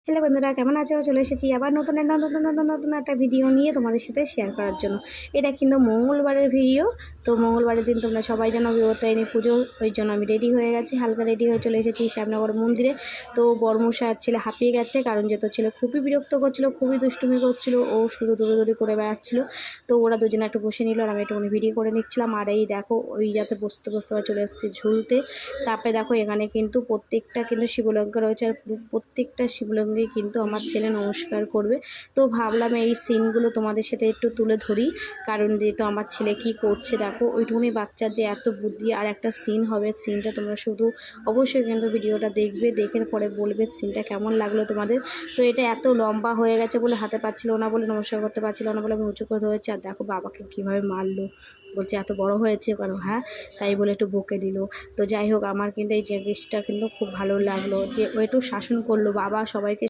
Hello বন্ধুরা, কেমন আছো? চলে এসেছি আবার নতুন একটা ভিডিও নিয়ে তোমাদের সাথে শেয়ার করার জন্য। এটা কিন্তু মঙ্গলবারের ভিডিও। তো মঙ্গলবারের দিন তোমরা সবাই জানো বিপত্তারিণী পুজো, ওই জন্য আমি রেডি হয়ে গেছি, হালকা রেডি হয়ে চলে এসেছি শ্যামনগর মন্দিরে। তো বড়মশাই আর ছেলে হাঁপিয়ে গেছে, কারণ যেহেতু ছেলে খুবই বিরক্ত করছিল, খুবই দুষ্টুমি করছিল, ও শুধু দৌড়ি করে বেড়াচ্ছিলো। তো ওরা দুজনে একটু বসে নিল আর আমি একটুখানি ভিডিও করে নিচ্ছিলাম। আর এই দেখো, ওই যাতে বসতে আবার চলে এসেছি ঝুলতে। তারপরে দেখো এখানে কিন্তু প্রত্যেকটা কিন্তু শিবলিঙ্গ রয়েছে, আর প্রত্যেকটা শিবলিঙ্গে কিন্তু আমার ছেলে নমস্কার করবে। তো ভাবলাম এই সিনগুলো তোমাদের সাথে একটু তুলে ধরি, কারণ যেহেতু আমার ছেলে কি করছে দেখো, ওইটুকুনি বাচ্চার যে এত বুদ্ধি। আর একটা সিন হবে, সিনটা তোমরা শুধু অবশ্যই কিন্তু ভিডিওটা দেখবে, দেখে পরে বলবে সিনটা কেমন লাগলো তোমাদের। তো এটা এত লম্বা হয়ে গেছে বলে হাতে পাচ্ছিল না, বলে নমস্কার করতে পারছিল না বলে আমি উঁচু করে ধরেছি। আর দেখো বাবাকে কীভাবে মারলো, বলছে এত বড় হয়েছে কেন, হ্যাঁ তাই বলে একটু বকে দিল। তো যাই হোক, আমার কিন্তু এই জিনিসটা কিন্তু খুব ভালো লাগলো যে ও একটু শাসন করলো, বাবা সবাইকে